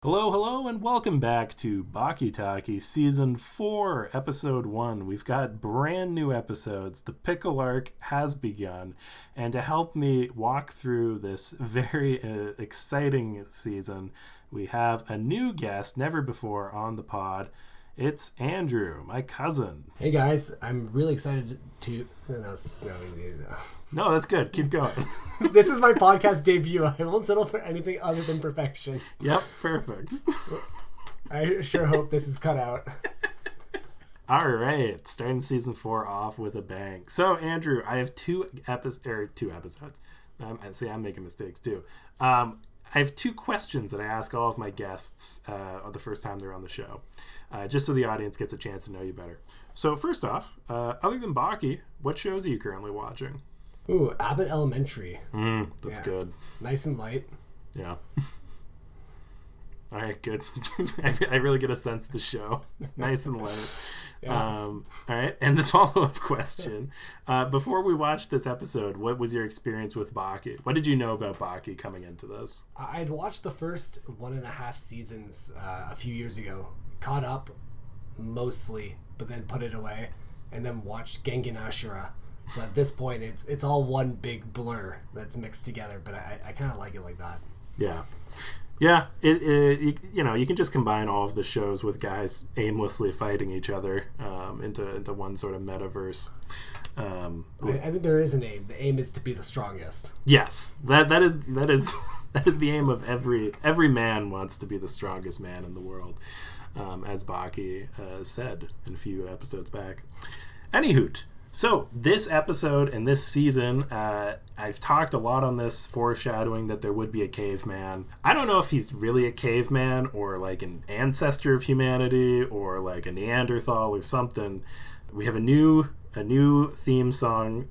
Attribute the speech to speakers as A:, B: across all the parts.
A: Hello, hello, and welcome back to Baki Talkie Season 4, Episode 1. We've got brand new episodes. The Pickle arc has begun. And to help me walk through this very exciting season, we have a new guest, never before on the pod. It's Andrew, my cousin.
B: Hey guys, I'm really excited to...
A: No, that's good. Keep going.
B: This is my podcast debut. I won't settle for anything other than perfection.
A: Yep, perfect.
B: I sure hope this is cut out.
A: All right, starting Season 4 off with a bang. So, Andrew, I have two episodes. I'm making mistakes too. I have two questions that I ask all of my guests the first time they're on the show, just so the audience gets a chance to know you better. So first off, other than Baki, what shows are you currently watching?
B: Ooh, Abbott Elementary.
A: That's good.
B: Nice and light.
A: Yeah. All right, good. I really get a sense of the show. Nice and light.
B: Yeah.
A: All right, and the follow-up question. Before we watched this episode, what was your experience with Baki? What did you know about Baki coming into this?
B: I'd watched the first 1.5 seasons a few years ago. Caught up, mostly, but then put it away. And then watched Gengen Ashura. So at this point, it's all one big blur that's mixed together. But I kind of like it like that.
A: Yeah. Yeah, you can just combine all of the shows with guys aimlessly fighting each other into one sort of metaverse.
B: I think there is an aim. The aim is to be the strongest.
A: Yes, that is that is the aim of every man wants to be the strongest man in the world, as Baki said in a few episodes back. Anywho. So, this episode and this season, I've talked a lot on this, foreshadowing that there would be a caveman. I don't know if he's really a caveman or like an ancestor of humanity or like a Neanderthal or something. We have a new theme song.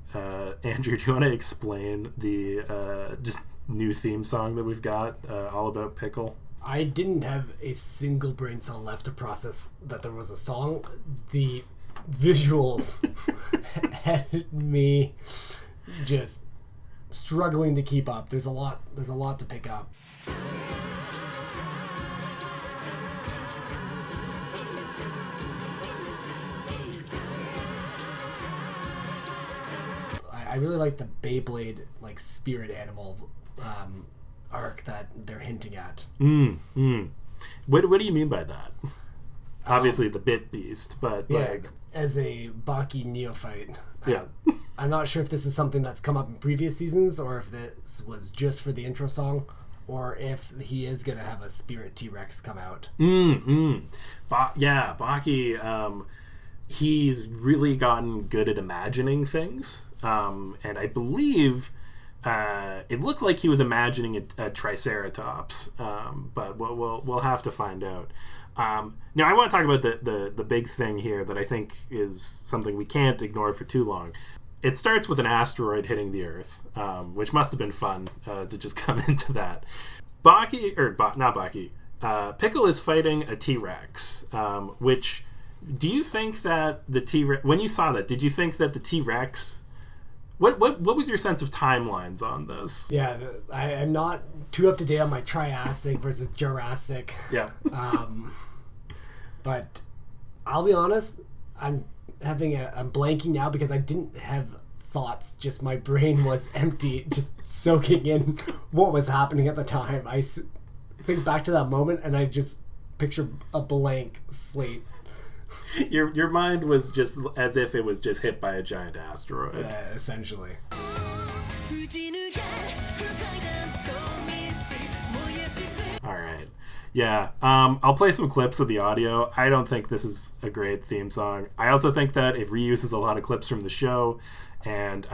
A: Andrew, do you want to explain the just new theme song that we've got all about Pickle?
B: I didn't have a single brain cell left to process that there was a song. The visuals had me just struggling to keep up. There's a lot to pick up. I really like the Beyblade like spirit animal arc that they're hinting at.
A: What do you mean by that? Obviously the Bit Beast, but
B: yeah,
A: like...
B: as a Baki neophyte,
A: yeah.
B: I'm not sure if this is something that's come up in previous seasons or if this was just for the intro song or if he is going to have a spirit T-Rex come out.
A: Baki, he's really gotten good at imagining things, and I believe it looked like he was imagining a Triceratops, but we'll have to find out. Now I want to talk about the big thing here that I think is something we can't ignore for too long. It starts with an asteroid hitting the Earth, which must have been fun to just come into that. Not Baki. Pickle is fighting a T-Rex, which, do you think that the T-Rex, when you saw that, did you think that the T-Rex, what was your sense of timelines on this?
B: Yeah, I'm not too up to date on my Triassic versus Jurassic.
A: Yeah.
B: But I'll be honest, I'm blanking now because I didn't have thoughts. Just my brain was empty, just soaking in what was happening at the time. I think back to that moment and I just picture a blank slate.
A: Your mind was just as if it was just hit by a giant asteroid.
B: Essentially.
A: All right. Yeah, I'll play some clips of the audio. I don't think this is a great theme song. I also think that it reuses a lot of clips from the show, and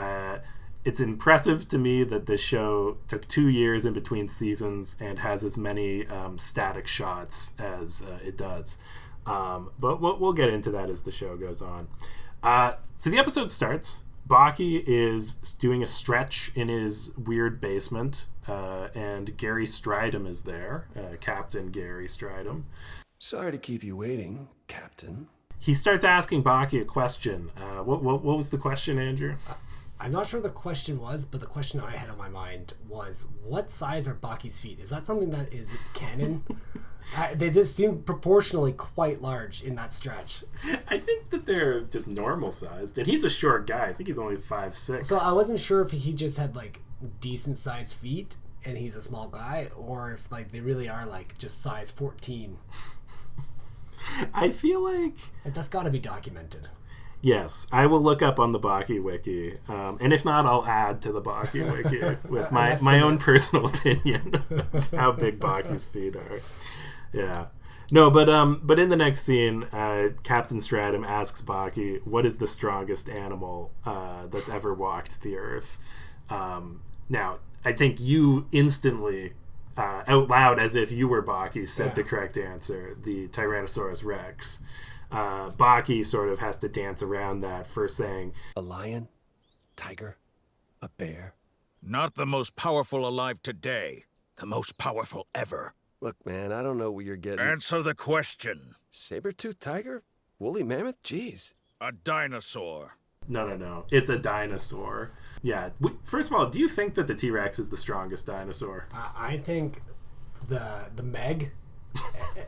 A: it's impressive to me that this show took 2 years in between seasons and has as many static shots as it does. But we'll get into that as the show goes on. So the episode starts. Baki is doing a stretch in his weird basement, and Gary Stridham is there, Captain Gary Stridham.
C: Sorry to keep you waiting, Captain.
A: He starts asking Baki a question. What was the question, Andrew?
B: I'm not sure what the question was, but the question I had on my mind was, what size are Baki's feet? Is that something that is canon? They just seem proportionally quite large in that stretch.
A: I think that they're just normal sized, and he's a short guy. I think he's only 5'6".
B: So I wasn't sure if he just had like decent sized feet and he's a small guy, or if like they really are like just size 14.
A: I feel like
B: That's got to be documented.
A: yes, I will look up on the Baki wiki, and if not, I'll add to the Baki wiki with my own personal opinion of how big Baki's feet are. Yeah, no, but in the next scene, Captain Stratum asks Baki, "What is the strongest animal that's ever walked the earth?" Now, I think you instantly, out loud, as if you were Baki, said the correct answer: the Tyrannosaurus Rex. Baki sort of has to dance around that, first saying,
C: A lion? Tiger? A bear?
D: Not the most powerful alive today. The most powerful ever.
C: Look, man, I don't know where you're getting...
D: Answer the question.
C: Saber-toothed tiger? Woolly mammoth? Jeez.
D: A dinosaur.
A: No. It's a dinosaur. Yeah. First of all, do you think that the T-Rex is the strongest dinosaur?
B: I think the Meg,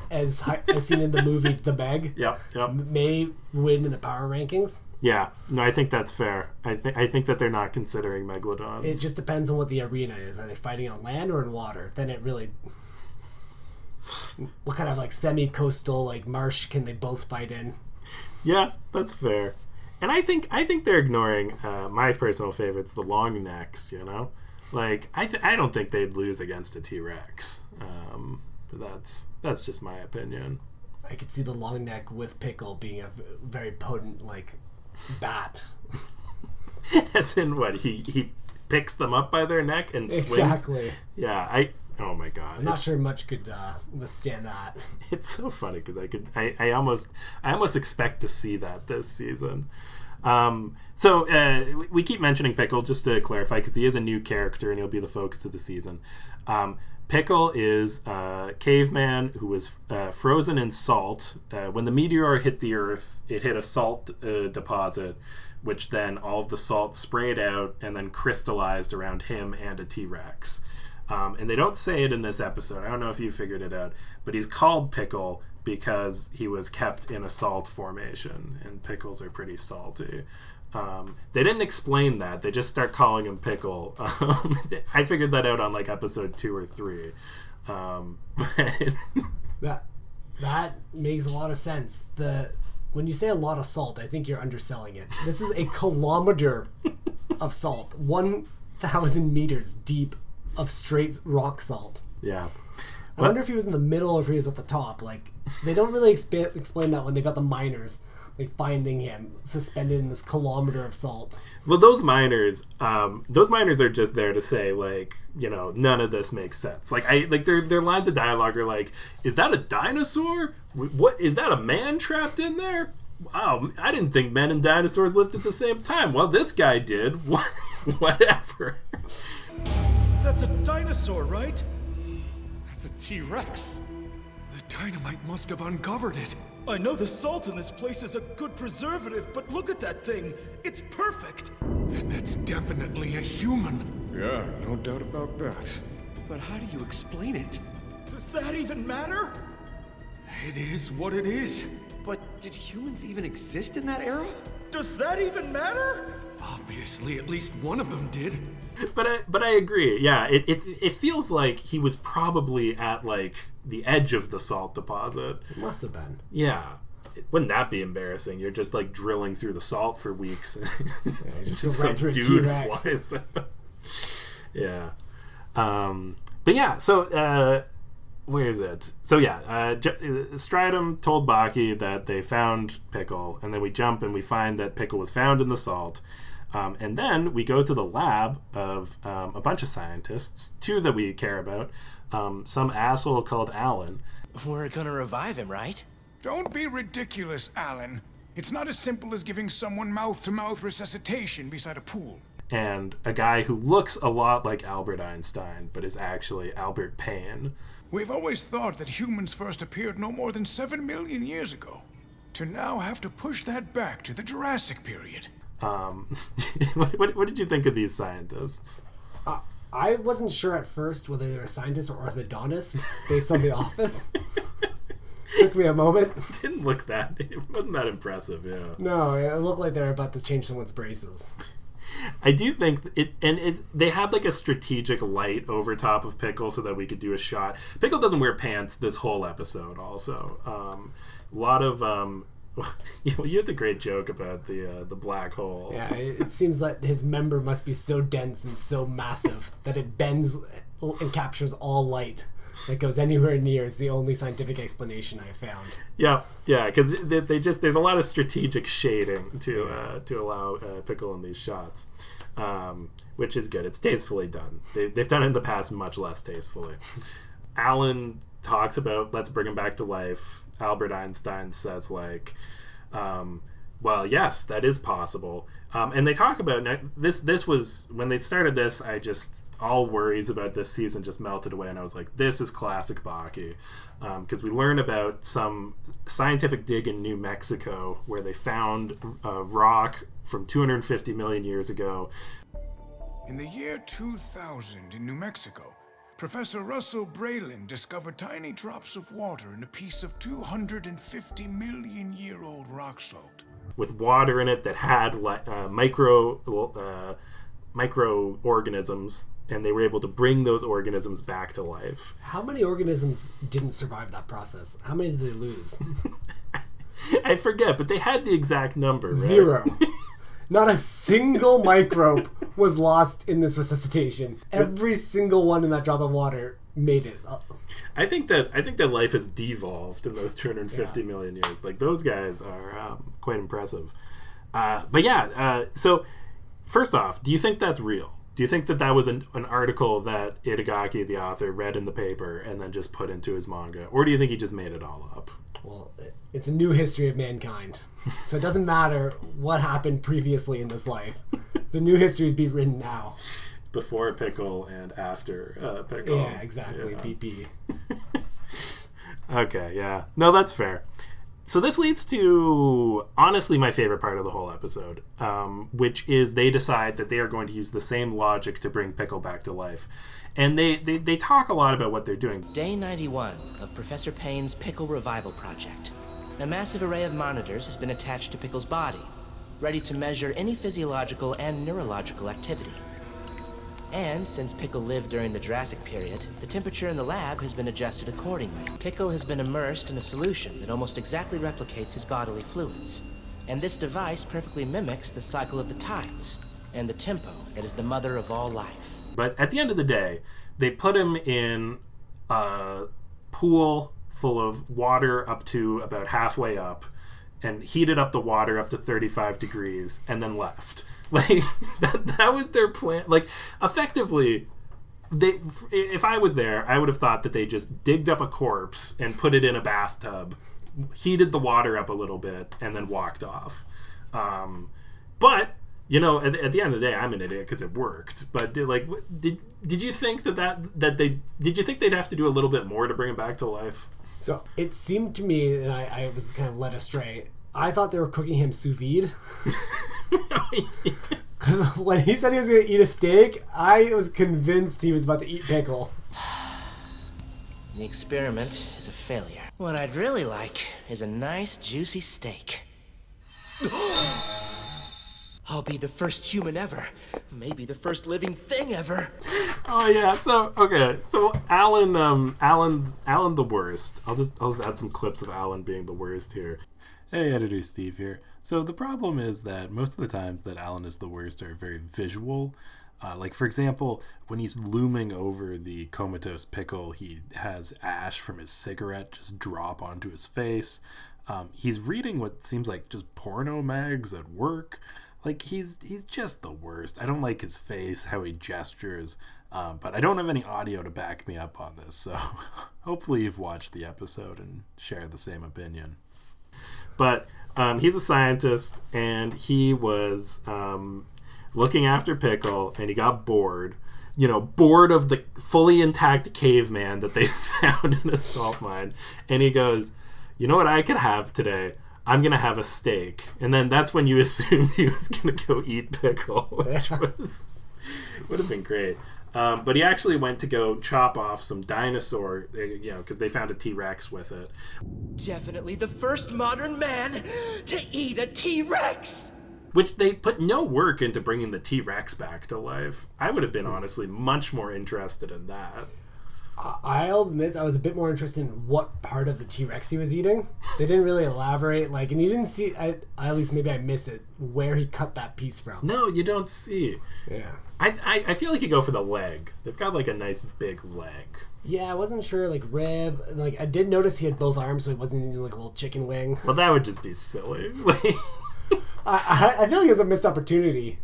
B: as seen in the movie The Meg,
A: Yep.
B: may win in the power rankings.
A: Yeah. No, I think that's fair. I think that they're not considering megalodons.
B: It just depends on what the arena is. Are they fighting on land or in water? Then it really... What kind of like semi-coastal like marsh can they both fight in?
A: Yeah, that's fair. And I think they're ignoring my personal favorites, the long necks. You know, like I don't think they'd lose against a T-Rex. But that's just my opinion.
B: I could see the long neck with Pickle being a very potent like bat.
A: As in what he picks them up by their neck and swings.
B: Exactly.
A: Yeah, oh my god.
B: I'm not sure much could withstand that.
A: It's so funny because I almost expect to see that this season. So we keep mentioning Pickle just to clarify because he is a new character and he'll be the focus of the season. Pickle is a caveman who was frozen in salt. When the meteor hit the Earth, it hit a salt deposit, which then all of the salt sprayed out and then crystallized around him and a T-Rex. And they don't say it in this episode. I don't know if you figured it out, but he's called Pickle because he was kept in a salt formation, and pickles are pretty salty. They didn't explain that. They just start calling him Pickle. I figured that out on like episode 2 or 3.
B: That makes a lot of sense. When you say a lot of salt, I think you're underselling it. This is a kilometer of salt, 1,000 meters deep of straight rock salt.
A: Yeah.
B: I wonder if he was in the middle or if he was at the top. Like, they don't really explain that when they got the miners like finding him suspended in this kilometer of salt.
A: Well, those miners are just there to say, like, you know, none of this makes sense. Like, their lines of dialogue are like, "Is that a dinosaur? What is that? A man trapped in there? Wow, I didn't think men and dinosaurs lived at the same time. Well, this guy did. Whatever."
E: That's a dinosaur, right? That's a T-Rex.
C: The dynamite must have uncovered it.
E: I know the salt in this place is a good preservative, but look at that thing. It's perfect.
C: And that's definitely a human.
F: Yeah, no doubt about that.
C: But how do you explain it?
E: Does that even matter?
C: It is what it is.
G: But did humans even exist in that era?
E: Does that even matter?
C: Obviously, at least one of them did.
A: But I agree. Yeah, it feels like he was probably at like the edge of the salt deposit.
B: It must have been.
A: Yeah. Wouldn't that be embarrassing? You're just like drilling through the salt for weeks.
B: Just
A: some
B: right through a
A: dude
B: T-Rex.
A: flies. Yeah. But yeah, so where is it? So yeah, Stratum told Baki that they found Pickle, and then we jump and we find that Pickle was found in the salt. And then we go to the lab of a bunch of scientists, 2 that we care about. Some asshole called Alan.
G: We're gonna revive him, right?
F: Don't be ridiculous, Alan. It's not as simple as giving someone mouth-to-mouth resuscitation beside a pool.
A: And a guy who looks a lot like Albert Einstein, but is actually Albert Payne.
F: We've always thought that humans first appeared no more than 7 million years ago. To now have to push that back to the Jurassic period.
A: What did you think of these scientists?
B: I wasn't sure at first whether they were a scientist or orthodontist based on The Office. Took me a moment.
A: It didn't look that... It wasn't that impressive, yeah.
B: No, it looked like they were about to change someone's braces.
A: I do think they had like a strategic light over top of Pickle so that we could do a shot. Pickle doesn't wear pants this whole episode also. A lot of you had the great joke about the black hole.
B: Yeah, it seems that his member must be so dense and so massive that it bends and captures all light that goes anywhere near is the only scientific explanation I found.
A: Yeah, because there's a lot of strategic shading to allow Pickle in these shots, which is good. It's tastefully done. They've done it in the past much less tastefully. Alan talks about let's bring him back to life. Albert Einstein says like, well, yes, that is possible. And they talk about this was when they started this. All worries about this season just melted away, and I was like, this is classic Baki, because we learn about some scientific dig in New Mexico where they found a rock from 250 million years ago.
F: In the year 2000 in New Mexico, Professor Russell Braylon discovered tiny drops of water in a piece of 250 million year old rock salt.
A: With water in it that had microorganisms, and they were able to bring those organisms back to life.
B: How many organisms didn't survive that process? How many did they lose?
A: I forget, but they had the exact number, right?
B: 0. Not a single microbe was lost in this resuscitation. Every single one in that drop of water made it.
A: I think that life has devolved in those 250 million years. Like, those guys are quite impressive. So first off, do you think that's real? Do you think that was an article that Itagaki, the author, read in the paper and then just put into his manga? Or do you think he just made it all up?
B: Well, it's a new history of mankind. So it doesn't matter what happened previously in this life. The new histories be written now.
A: Before Pickle and after Pickle.
B: Yeah, exactly. Yeah. BP.
A: Okay, yeah. No, that's fair. So this leads to, honestly, my favorite part of the whole episode, which is they decide that they are going to use the same logic to bring Pickle back to life. And they talk a lot about what they're doing.
H: Day 91 of Professor Payne's Pickle Revival Project. A massive array of monitors has been attached to Pickle's body, ready to measure any physiological and neurological activity. And since Pickle lived during the Jurassic period, the temperature in the lab has been adjusted accordingly. Pickle has been immersed in a solution that almost exactly replicates his bodily fluids. And this device perfectly mimics the cycle of the tides and the tempo that is the mother of all life.
A: But at the end of the day, they put him in a pool full of water up to about halfway up and heated up the water up to 35 degrees and then left. Like, that was their plan. Like, effectively, if I was there, I would have thought that they just digged up a corpse and put it in a bathtub, heated the water up a little bit, and then walked off. But, you know, at the end of the day, I'm an idiot because it worked. But, did you think did you think they'd have to do a little bit more to bring him back to life?
B: So, it seemed to me, and I was kind of led astray, I thought they were cooking him sous vide. Because when he said he was going to eat a steak, I was convinced he was about to eat Pickle.
H: The experiment is a failure. What I'd really like is a nice, juicy steak. I'll be the first human ever. Maybe the first living thing ever.
A: Oh yeah. So Alan the worst. I'll add some clips of Alan being the worst here. Hey, Editor Steve here. So the problem is that most of the times that Alan is the worst are very visual. Like, for example, when he's looming over the comatose Pickle, he has ash from his cigarette just drop onto his face. He's reading what seems like just porno mags at work. Like, he's just the worst. I don't like his face, how he gestures, but I don't have any audio to back me up on this, so hopefully you've watched the episode and share the same opinion. But he's a scientist, and he was looking after Pickle, and he got bored. You know, bored of the fully intact caveman that they found in a salt mine. And he goes, you know what I could have today? I'm going to have a steak. And then that's when you assumed he was going to go eat Pickle, which would have been great. But he actually went to go chop off some dinosaur, because they found a T-Rex with it.
G: Definitely the first modern man to eat a T-Rex!
A: Which they put no work into bringing the T-Rex back to life. I would have been, honestly, much more interested in that.
B: I'll admit I was a bit more interested in what part of the T-Rex he was eating. They didn't really elaborate, and you didn't see, at least maybe I missed it, where he cut that piece from.
A: No, you don't see.
B: Yeah.
A: I feel like you go for the leg. They've got, a nice big leg.
B: Yeah, I wasn't sure, rib. I did notice he had both arms, so he wasn't eating, a little chicken wing.
A: Well, that would just be silly.
B: I feel like it's a missed opportunity.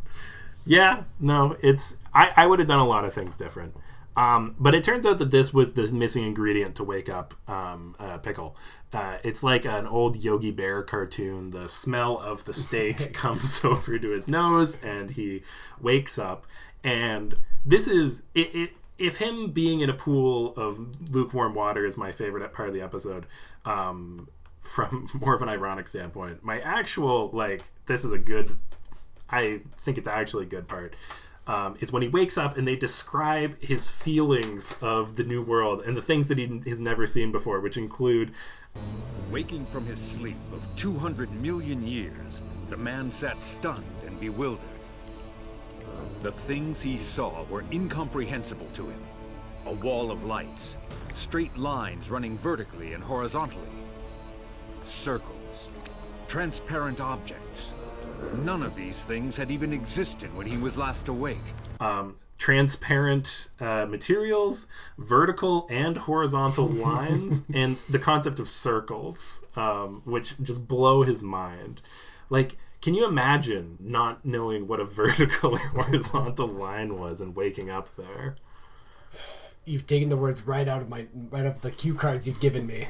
A: Yeah, no, I would have done a lot of things different. But it turns out that this was the missing ingredient to wake up Pickle. It's like an old Yogi Bear cartoon. The smell of the steak comes over to his nose, and he wakes up. And this is if him being in a pool of lukewarm water is my favorite part of the episode. From more of an ironic standpoint, my actual this is a good. I think it's actually a good part. Is when he wakes up and they describe his feelings of the new world and the things that he has never seen before, which include...
D: Waking from his sleep of 200 million years, the man sat stunned and bewildered. The things he saw were incomprehensible to him. A wall of lights, straight lines running vertically and horizontally, circles, transparent objects. None of these things had even existed when he was last awake.
A: Transparent materials, vertical and horizontal lines, and the concept of circles, which just blow his mind. Can you imagine not knowing what a vertical or horizontal line was and waking up there?
B: You've taken the words right out of the cue cards you've given me.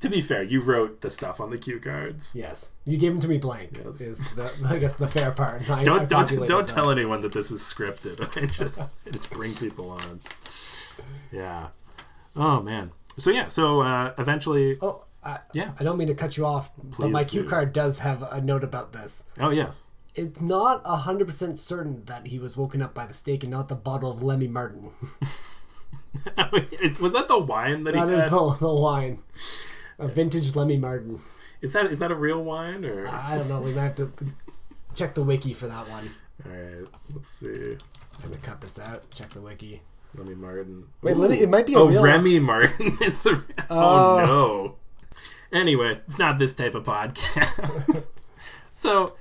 A: To be fair, you wrote the stuff on the cue cards.
B: Yes, you gave them to me blank.
A: Yes.
B: Is I guess the fair part.
A: Don't tell anyone that this is scripted. I just bring people on. Yeah. Oh man. So yeah. So eventually.
B: Oh.
A: Yeah.
B: I don't mean to cut you off, but my cue card does have a note about this.
A: Oh yes.
B: It's not 100% certain that he was woken up by the steak and not the bottle of Lemmy Martin.
A: Was that the wine that he had?
B: That is the wine. A vintage Lemmy Martin.
A: Is that a real wine or?
B: I don't know. We might have to check the wiki for that one.
A: All right, let's see.
B: I'm gonna cut this out. Check the wiki.
A: Lemmy Martin.
B: Wait, it might be a real.
A: Remy Martin is the. Oh no. Anyway, it's not this type of podcast. So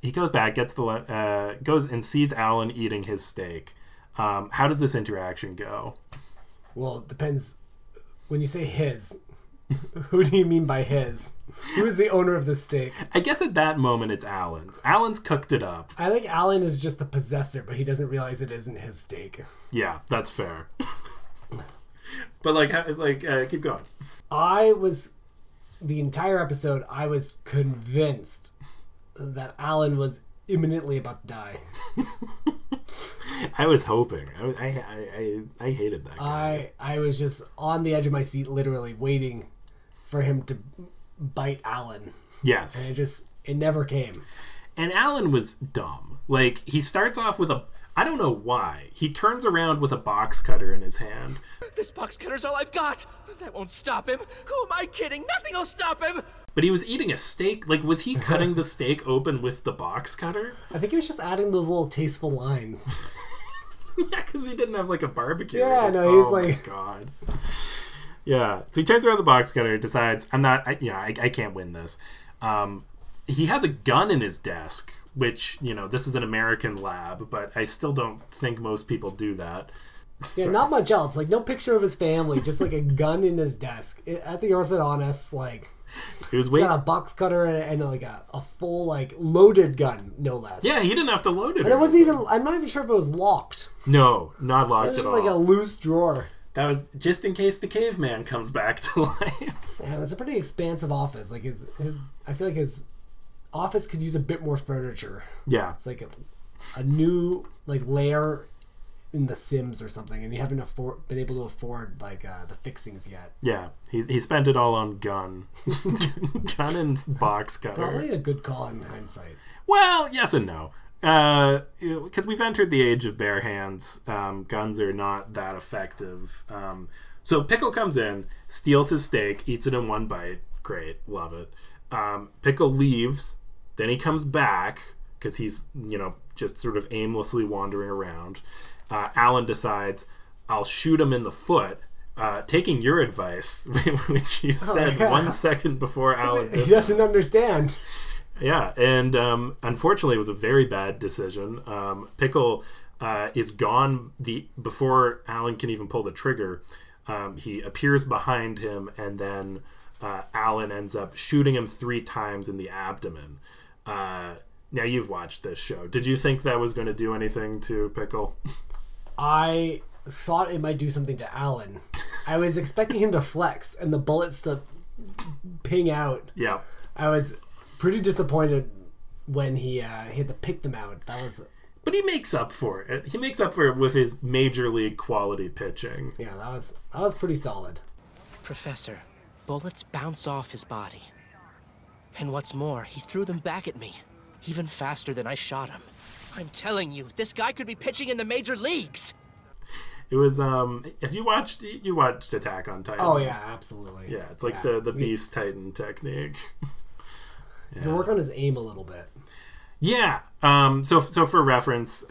A: he goes back, goes and sees Alan eating his steak. How does this interaction go?
B: Well, it depends. When you say his, who do you mean by his? Who is the owner of the steak?
A: I guess at that moment it's Alan's. Alan's cooked it up.
B: I think Alan is just the possessor, but he doesn't realize it isn't his steak.
A: Yeah, that's fair. But keep going.
B: The entire episode, I was convinced that Alan was imminently about to die.
A: I was hoping. I hated that guy.
B: I was just on the edge of my seat, literally waiting for him to bite Alan.
A: Yes.
B: And it never came.
A: And Alan was dumb. He starts off with I don't know why. He turns around with a box cutter in his hand.
G: This box cutter's all I've got. That won't stop him. Who am I kidding? Nothing will stop him.
A: But he was eating a steak. Was he cutting the steak open with the box cutter?
B: I think he was just adding those little tasteful lines.
A: Yeah, because he didn't have a barbecue.
B: Yeah, no, he's
A: oh my god. Yeah, so he turns around the box cutter, decides, I can't win this. He has a gun in his desk, which, this is an American lab, but I still don't think most people do that.
B: Yeah, not much else. No picture of his family, just a gun in his desk. At the orthodontist,
A: he was
B: got a box cutter and a full loaded gun, no less.
A: Yeah, he didn't have to load it.
B: And it wasn't even. I'm not even sure if it was locked.
A: No, not locked at all.
B: It was just a loose drawer.
A: That was just in case the caveman comes back to life.
B: Yeah, that's a pretty expansive office. His I feel like his office could use a bit more furniture.
A: Yeah,
B: it's a new layer in The Sims or something, and you haven't been able to afford the fixings yet.
A: Yeah, he spent it all on gun and box cutter.
B: Probably a good call in hindsight.
A: Well, yes and no. Because we've entered the age of bare hands. Guns are not that effective. So Pickle comes in, steals his steak, eats it in one bite. Great, love it. Pickle leaves, then he comes back because he's, just sort of aimlessly wandering around. Alan decides, I'll shoot him in the foot. Taking your advice, which you said 1 second before Alan did.
B: He doesn't understand.
A: Yeah, and unfortunately, it was a very bad decision. Pickle is gone before Alan can even pull the trigger. He appears behind him, and then Alan ends up shooting him 3 times in the abdomen. Now, you've watched this show. Did you think that was going to do anything to Pickle?
B: I thought it might do something to Alan. I was expecting him to flex and the bullets to ping out.
A: Yeah.
B: I was pretty disappointed when he had to pick them out.
A: But he makes up for it. He makes up for it with his major league quality pitching.
B: Yeah, that was pretty solid.
H: Professor, bullets bounce off his body. And what's more, he threw them back at me, even faster than I shot him. I'm telling you, this guy could be pitching in the major leagues.
A: It was if you watched Attack on Titan.
B: Oh yeah, absolutely.
A: Yeah, it's like the Beast Titan technique.
B: You can work on his aim a little bit.
A: Yeah. So for reference,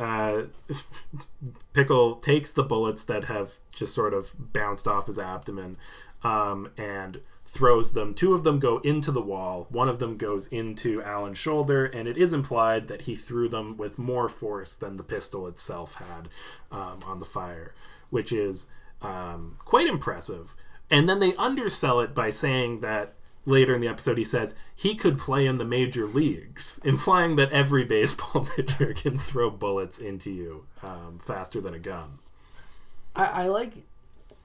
A: Pickle takes the bullets that have just sort of bounced off his abdomen, and throws them. 2 of them go into the wall. 1 of them goes into Alan's shoulder, and it is implied that he threw them with more force than the pistol itself had on the fire, which is quite impressive. And then they undersell it by saying that later in the episode he says he could play in the major leagues, implying that every baseball pitcher can throw bullets into you faster than a gun.
B: I like,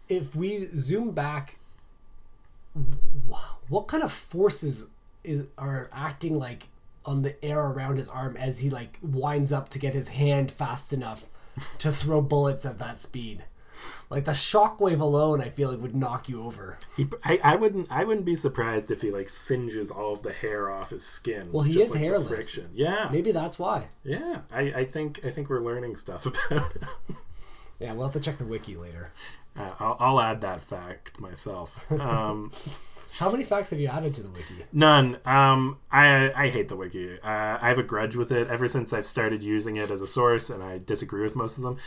B: if we zoom back, what kind of forces are acting like on the air around his arm as he like winds up to get his hand fast enough to throw bullets at that speed? Like the shockwave alone, I feel like would knock you over.
A: I wouldn't be surprised if he like singes all of the hair off his skin.
B: Well, he
A: just
B: is
A: like
B: hairless.
A: the friction. Yeah,
B: maybe that's why.
A: Yeah, I think we're learning stuff about it.
B: Yeah, we'll have to check the wiki later.
A: I'll add that fact myself.
B: How many facts have you added to the wiki?
A: None. I hate the wiki. I have a grudge with it ever since I've started using it as a source, and I disagree with most of them.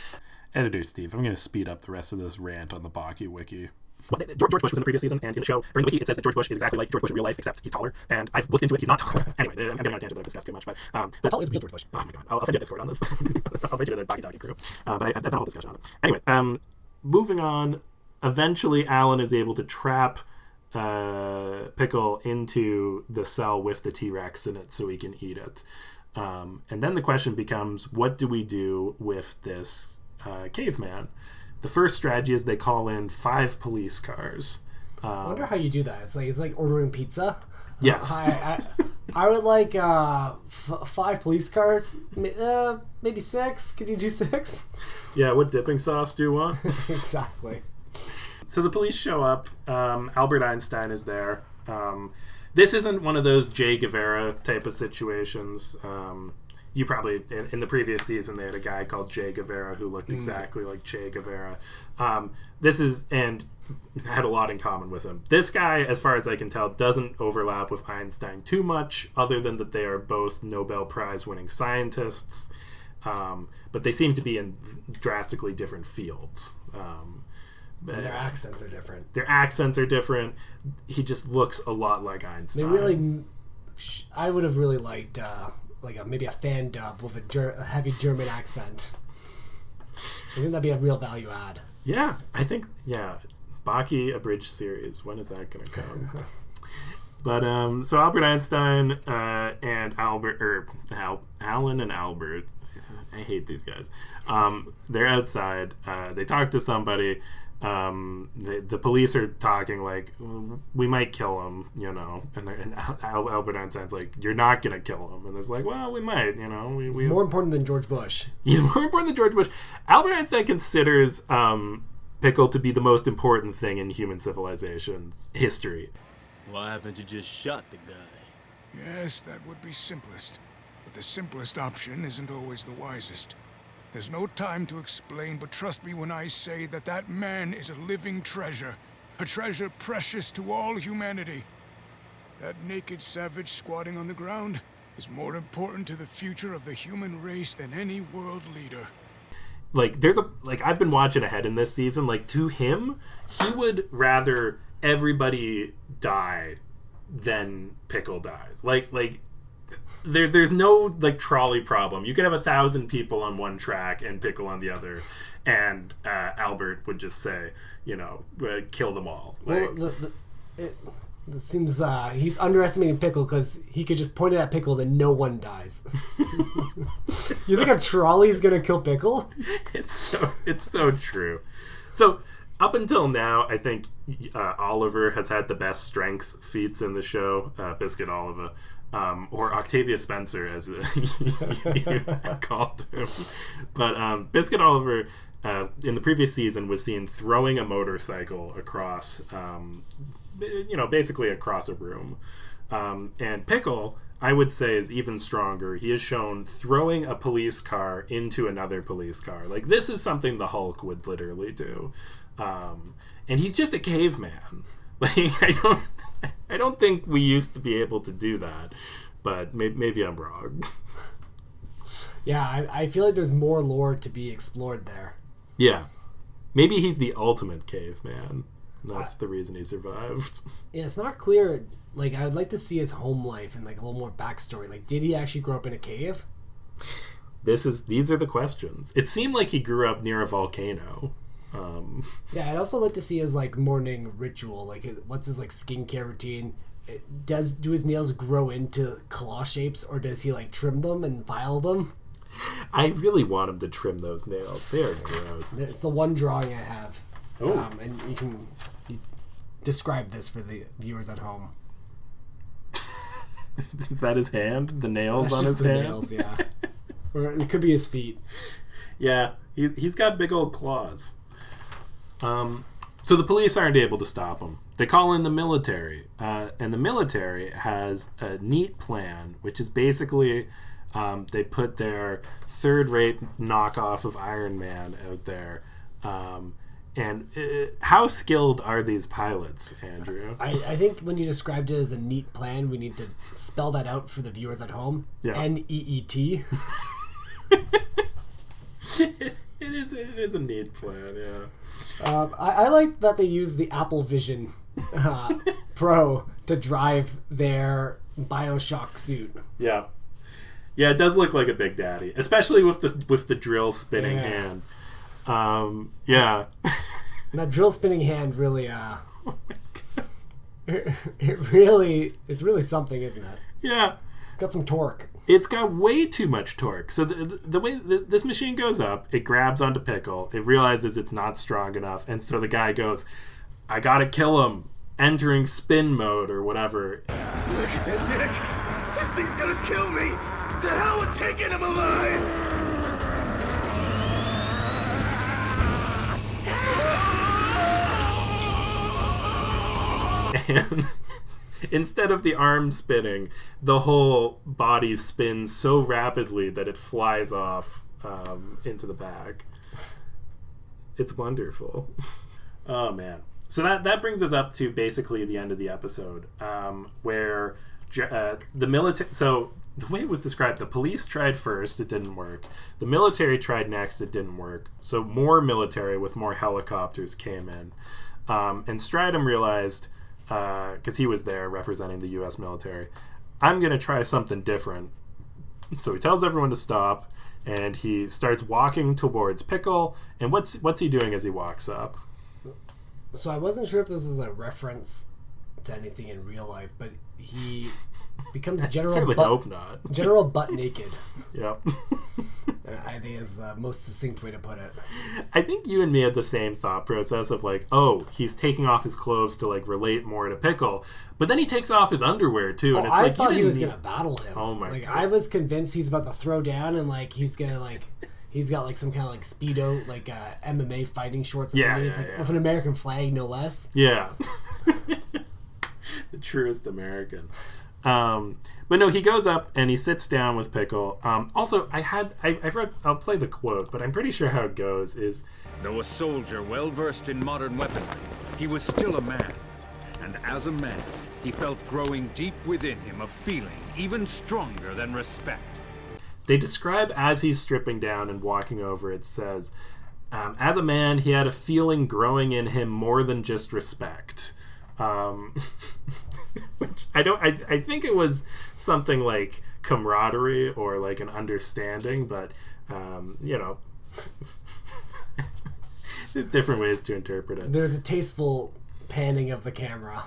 A: Editor Steve, I'm going to speed up the rest of this rant on the Baki wiki. Well, George Bush was in the previous season, and in the show, during the wiki, it says that George Bush is exactly like George Bush in real life, except he's taller. And I've looked into it; he's not taller. Anyway, I'm getting on a tangent that I've discussed too much. But how tall is real George Bush? Oh my god, I'll send you a Discord on this. I'll make you the Baki Talkie crew. But I've done a whole discussion on it. Anyway, moving on. Eventually, Alan is able to trap Pickle into the cell with the T-Rex in it, so he can eat it. And then the question becomes, what do we do with this caveman? The first strategy is they call in 5 police cars.
B: I wonder how you do that. It's like ordering pizza.
A: Yes.
B: I would like 5 police cars. Maybe 6. Could you do 6?
A: Yeah, what dipping sauce do you want?
B: Exactly.
A: So the police show up. Albert Einstein is there. This isn't one of those Che Guevara type of situations. You probably, in the previous season, they had a guy called Che Guevara who looked exactly like Che Guevara. This is, and had a lot in common with him. This guy, as far as I can tell, doesn't overlap with Einstein too much, other than that they are both Nobel Prize winning scientists. But they seem to be in drastically different fields.
B: And their accents are different.
A: Their accents are different. He just looks a lot like Einstein.
B: They really, I would have really liked maybe a fan dub with a heavy German accent. I think that'd be a real value add.
A: Yeah, I think, Baki abridged series. When is that going to come? But so Albert Einstein and Alan and Albert, I hate these guys. They're outside. They talk to somebody. The police are talking like, we might kill him, and Albert Einstein's like, you're not gonna kill him, and it's like, well, we might,
B: He's more important than George Bush.
A: He's more important than George Bush. Albert Einstein considers Pickle to be the most important thing in human civilization's history.
I: Why haven't you just shot the guy?
F: Yes, that would be simplest. But the simplest option isn't always the wisest. There's no time to explain, but trust me when I say that that man is a living treasure. A treasure precious to all humanity. That naked savage squatting on the ground is more important to the future of the human race than any world leader.
A: Like, I've been watching ahead in this season, like, to him, he would rather everybody die than Pickle dies. There's no, like, trolley problem. You could have 1,000 people on one track and Pickle on the other, and Albert would just say, kill them all.
B: It seems he's underestimating Pickle because he could just point it at Pickle and no one dies. You think a trolley's gonna kill Pickle?
A: It's so true. So up until now, I think Oliver has had the best strength feats in the show. Biscuit Oliver, or Octavia Spencer, as you called him. But Biscuit Oliver, in the previous season, was seen throwing a motorcycle across. Basically across a room. And Pickle, I would say, is even stronger. He is shown throwing a police car into another police car. Like, this is something the Hulk would literally do. And he's just a caveman. Like, I don't think we used to be able to do that, but maybe I'm wrong.
B: Yeah, I feel like there's more lore to be explored there.
A: Yeah. Maybe he's the ultimate caveman. That's the reason he survived.
B: Yeah, it's not clear. Like, I would like to see his home life and, like, a little more backstory. Like, did he actually grow up in a cave?
A: These are the questions. It seemed like he grew up near a volcano.
B: Yeah, I'd also like to see his, like, morning ritual. Like, what's his, like, skincare routine? Do his nails grow into claw shapes, or does he, like, trim them and file them?
A: I really want him to trim those nails. They are gross.
B: It's the one drawing I have.
A: Oh.
B: And you can describe this for the viewers at home.
A: Is that his hand? The nails
B: That's
A: on
B: just
A: his
B: the
A: hand?
B: nails, yeah. Or it could be his feet.
A: Yeah, he's got big old claws. So the police aren't able to stop him. They call in the military. And the military has a neat plan, which is basically they put their third-rate knockoff of Iron Man out there. And how skilled are these pilots, Andrew?
B: I think when you described it as a neat plan, we need to spell that out for the viewers at home.
A: Yeah.
B: NEET.
A: It is a neat plan, yeah.
B: I like that they use the Apple Vision Pro to drive their Bioshock suit.
A: Yeah. Yeah, it does look like a Big Daddy, especially with the drill spinning hand. Yeah.
B: And that drill spinning hand really,
A: Oh my God.
B: it's really something, isn't it?
A: Yeah.
B: It's got some torque.
A: It's got way too much torque. So the way this machine goes up, it grabs onto Pickle. It realizes it's not strong enough, and so the guy goes, "I gotta kill him," entering spin mode or whatever.
E: Look at that, Nick! This thing's gonna kill me! To hell with taking him alive!
A: And instead of the arm spinning, the whole body spins so rapidly that it flies off into the back. It's wonderful. Oh, man. So that brings us up to basically the end of the episode, where the military... So the way it was described, the police tried first, it didn't work. The military tried next, it didn't work. So more military with more helicopters came in. And Stridham realized... because he was there representing the U.S. military, I'm going to try something different. So he tells everyone to stop, and he starts walking towards Pickle. And what's he doing as he walks up?
B: So I wasn't sure if this was a reference to anything in real life, but he becomes a general.
A: Certainly hope not.
B: General butt naked.
A: Yep.
B: I think is the most succinct way to put it.
A: I think you and me had the same thought process of like, oh, he's taking off his clothes to like relate more to Pickle, but then he takes off his underwear too, and it's
B: I
A: like
B: thought he was gonna battle him.
A: Oh my!
B: Like
A: God.
B: I was convinced he's about to throw down and like he's gonna like. He's got like some kind of like Speedo, like MMA fighting shorts underneath, with an American flag, no less.
A: Yeah. The truest American. But no, he goes up and he sits down with Pickle. Also, I've read, I'll play the quote, but I'm pretty sure how it goes is,
D: Though a soldier well versed in modern weaponry, he was still a man. And as a man, he felt growing deep within him a feeling even stronger than respect.
A: they describe as he's stripping down and walking over, it says, as a man, he had a feeling growing in him more than just respect. Which I think it was something like camaraderie or like an understanding, but there's different ways to interpret it.
B: There's a tasteful panning of the camera,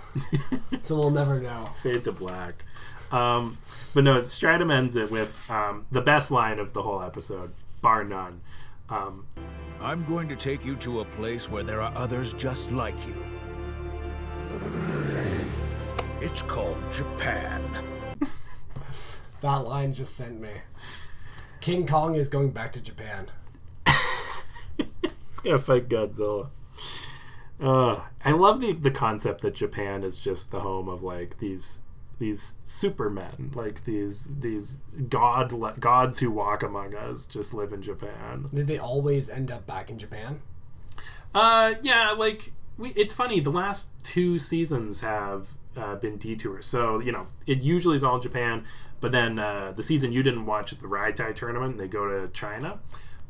B: so we'll never know.
A: Fade to black. But no, Stratum ends it with the best line of the whole episode, bar none.
F: I'm going to take you to a place where there are others just like you. It's called Japan.
B: That line just sent me. King Kong is going back to Japan.
A: He's gonna fight Godzilla. I love the concept that Japan is just the home of like these supermen, like these gods who walk among us just live in Japan.
B: Did they always end up back in Japan?
A: Yeah, like it's funny. The last 2 seasons have been detours, so it usually is all in Japan. But then the season you didn't watch is the Raitai tournament. They go to China.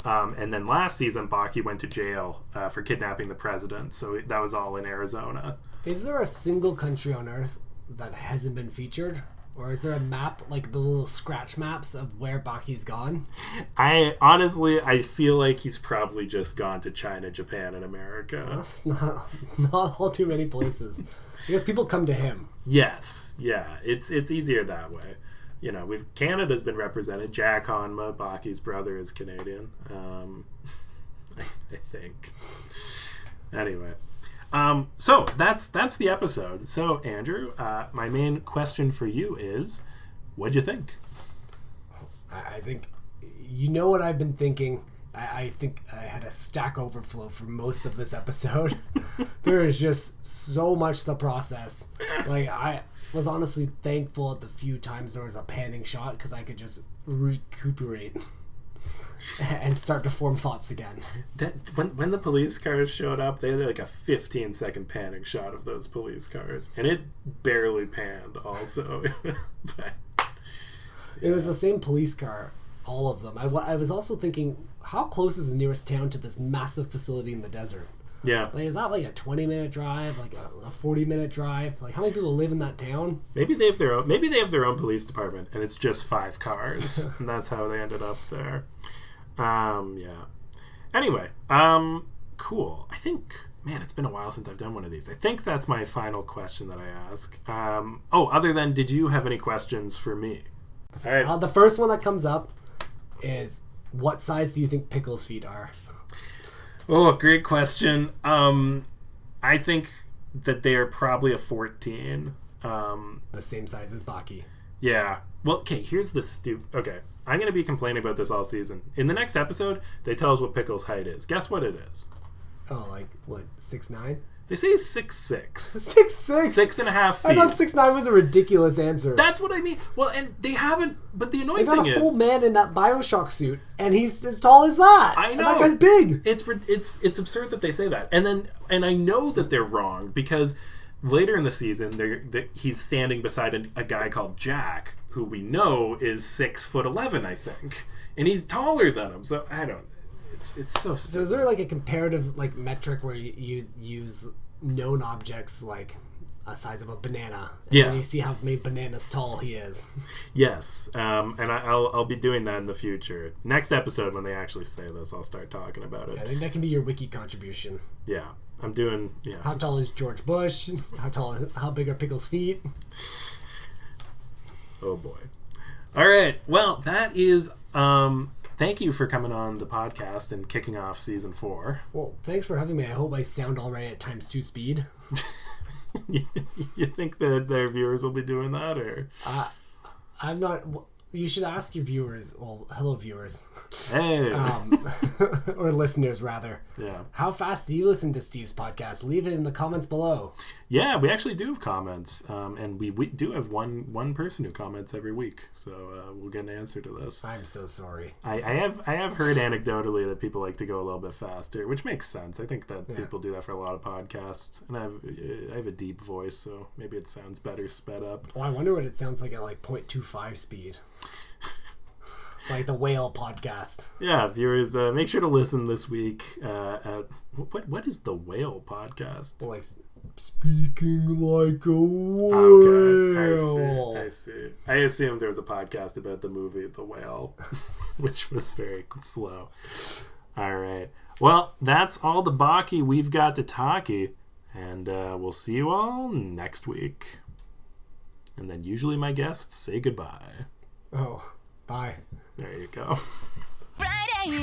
A: And then last season, Baki went to jail for kidnapping the president. So that was all in Arizona.
B: Is there a single country on Earth that hasn't been featured? Or is there a map, like the little scratch maps of where Baki's gone?
A: I feel like he's probably just gone to China, Japan, and America.
B: That's not all too many places. I guess people come to him.
A: Yes. Yeah. It's easier that way. Canada's been represented. Jack Hanma, Baki's brother, is Canadian. I think. Anyway, so that's the episode. So Andrew, my main question for you is, what'd you think?
B: I think what I've been thinking. I think I had a Stack Overflow for most of this episode. There is just so much to process. Like I was honestly thankful at the few times there was a panning shot because I could just recuperate and start to form thoughts again.
A: When the police cars showed up, they had like a 15-second panning shot of those police cars, and it barely panned also. But,
B: it was the same police car, all of them. I was also thinking, how close is the nearest town to this massive facility in the desert?
A: Yeah.
B: Like, is that like a 20-minute drive, like a 40-minute drive? Like, how many people live in that town?
A: Maybe they have their own police department, and it's just 5 cars, and that's how they ended up there. Yeah. Anyway, cool. I think, man, it's been a while since I've done one of these. I think that's my final question that I ask. Other than, did you have any questions for me? All right.
B: The first one that comes up is, what size do you think Pickle's feet are?
A: Oh, great question. I think that they are probably a 14.
B: The same size as Baki.
A: Yeah. Well, okay, here's the Okay, I'm going to be complaining about this all season. In the next episode, they tell us what Pickle's height is. Guess what it is?
B: Oh, like, what, 6'9"?
A: They say he's 6'6".
B: 6'6"?
A: 6.5 feet.
B: I thought 6'9" was a ridiculous answer.
A: That's what I mean. Well, and they haven't, but the annoying
B: thing is,
A: thing
B: they got a full man in that Bioshock suit, and he's as tall as that.
A: I know.
B: And that guy's big.
A: It's absurd that they say that. And I know that they're wrong, because later in the season, he's standing beside a guy called Jack, who we know is 6'11", I think. And he's taller than him, so I don't... It's so stupid.
B: So is there like a comparative like metric where you use known objects like a size of a banana? And you see how many bananas tall he is.
A: Yes, and I'll be doing that in the future. Next episode, when they actually say this, I'll start talking about it.
B: Yeah, I think that can be your wiki contribution.
A: Yeah, I'm doing. Yeah.
B: How tall is George Bush? How big are Pickle's feet?
A: Oh boy! All right, well that is. Thank you for coming on the podcast and kicking off season 4.
B: Well, thanks for having me. I hope I sound all right at ×2 speed.
A: You think that their viewers will be doing that, or?
B: I'm not. You should ask your viewers, well, hello viewers,
A: Hey.
B: or listeners rather.
A: Yeah.
B: How fast do you listen to Steve's podcast? Leave it in the comments below.
A: Yeah, we actually do have comments, and we do have one person who comments every week, so we'll get an answer to this.
B: I'm so sorry.
A: I have heard anecdotally that people like to go a little bit faster, which makes sense. I think that people do that for a lot of podcasts, and I have a deep voice, so maybe it sounds better sped up.
B: Oh, I wonder what it sounds like at like 0.25 speed. Like the Whale podcast.
A: Yeah, viewers, make sure to listen this week. At what is the Whale podcast?
B: Like speaking like a whale.
A: Okay, I see. I assumed there was a podcast about the movie The Whale, which was very slow. All right. Well, that's all the Baki we've got to talkie, and we'll see you all next week. And then usually my guests say goodbye.
B: Oh, bye.
A: There you go.
I: Friday.